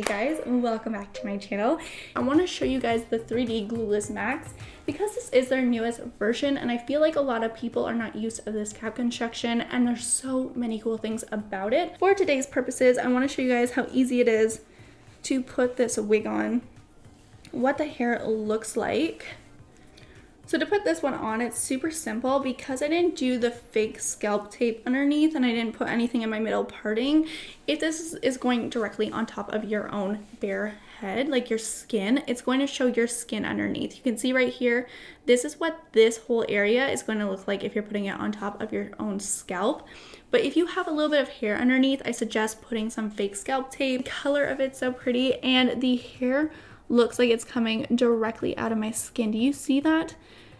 Hey guys, and welcome back to my channel. I want to show you guys the 3D Glueless Max because this is their newest version and I feel like a lot of people are not used to this cap construction and there's so many cool things about it. For today's purposes, I want to show you guys how easy it is to put this wig on, what the hair looks like. So to put this one on, it's super simple because I didn't do the fake scalp tape underneath and I didn't put anything in my middle parting. If this is going directly on top of your own bare head, like your skin, it's going to show your skin underneath. You can see right here, this is what this whole area is going to look like if you're putting it on top of your own scalp. But if you have a little bit of hair underneath, I suggest putting some fake scalp tape. The color of it's so pretty and the hair looks like it's coming directly out of my skin. Do you see that?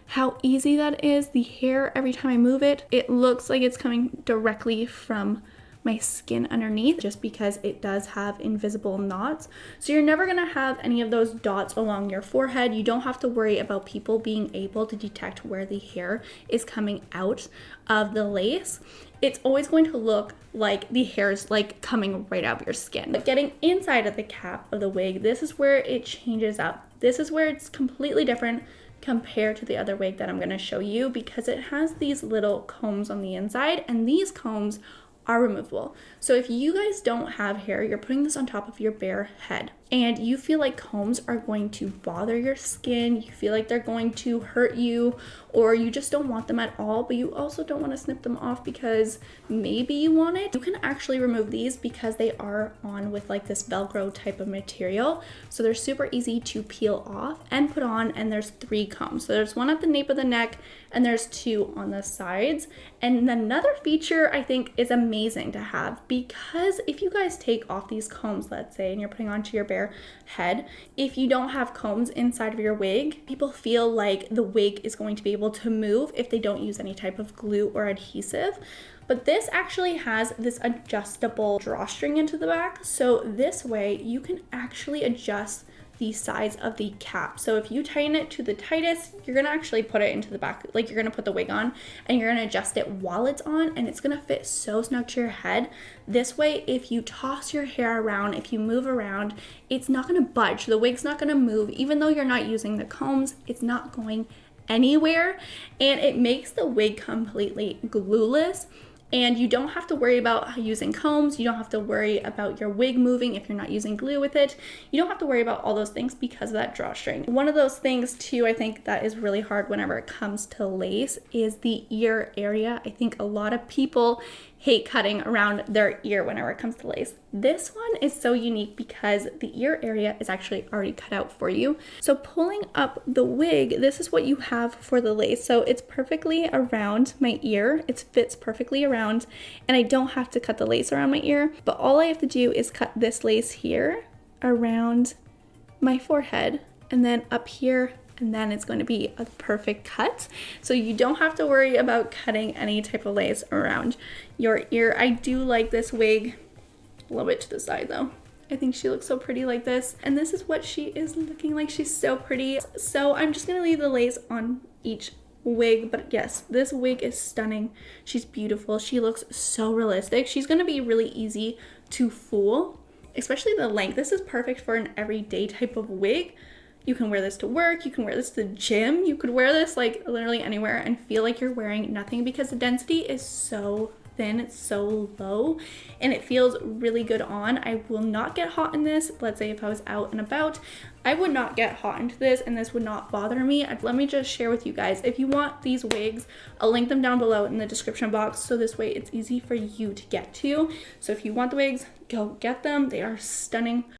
How easy that is. The hair, every time I move it, it looks like it's coming directly from my skin underneath, just because it does have invisible knots. So you're never gonna have any of those dots along your forehead. You don't have to worry about people being able to detect where the hair is coming out of the lace. It's always going to look like the hair is like coming right out of your skin. But getting inside of the cap of the wig, this is where it changes up. This is where it's completely different compared to the other wig that I'm going to show you, because it has these little combs on the inside and these combs are removable. So if you guys don't have hair, you're putting this on top of your bare head and you feel like combs are going to bother your skin, you feel like they're going to hurt you, or you just don't want them at all, but you also don't want to snip them off because maybe you want it, you can actually remove these because they are on with like this Velcro type of material. So they're super easy to peel off and put on, and there's 3 combs. So there's one at the nape of the neck and there's 2 on the sides. And another feature I think is amazing to have, because if you guys take off these combs, let's say, and you're putting onto your bare head, if you don't have combs inside of your wig, people feel like the wig is going to be able to move if they don't use any type of glue or adhesive. But this actually has this adjustable drawstring into the back, so this way you can actually adjust the size of the cap. So if you tighten it to the tightest, you're gonna actually put it into the back, like you're gonna put the wig on and you're gonna adjust it while it's on, and it's gonna fit so snug to your head. This way, if you toss your hair around, if you move around, it's not gonna budge. The wig's not gonna move. Even though you're not using the combs, it's not going anywhere, and it makes the wig completely glueless. And you don't have to worry about using combs. You don't have to worry about your wig moving if you're not using glue with it. You don't have to worry about all those things because of that drawstring. One of those things too, I think that is really hard whenever it comes to lace, is the ear area. I think a lot of people hate cutting around their ear whenever it comes to lace. This one is so unique because the ear area is actually already cut out for you. So pulling up the wig, this is what you have for the lace. So it's perfectly around my ear. It fits perfectly around, and I don't have to cut the lace around my ear, but all I have to do is cut this lace here around my forehead and then up here, and then it's going to be a perfect cut. So you don't have to worry about cutting any type of lace around your ear. I do like this wig a little bit to the side though. I think she looks so pretty like this. And this is what she is looking like. She's so pretty. So I'm just gonna leave the lace on each wig, but yes, this wig is stunning. She's beautiful. She looks so realistic. She's gonna be really easy to fool, especially the length. This is perfect for an everyday type of wig. You can wear this to work, you can wear this to the gym, you could wear this like literally anywhere and feel like you're wearing nothing because the density is so thin, it's so low, and it feels really good on. I will not get hot in this. Let's say if I was out and about, I would not get hot into this and this would not bother me. Let me just share with you guys, if you want these wigs, I'll link them down below in the description box, so this way it's easy for you to get to. So if you want the wigs, go get them. They are stunning.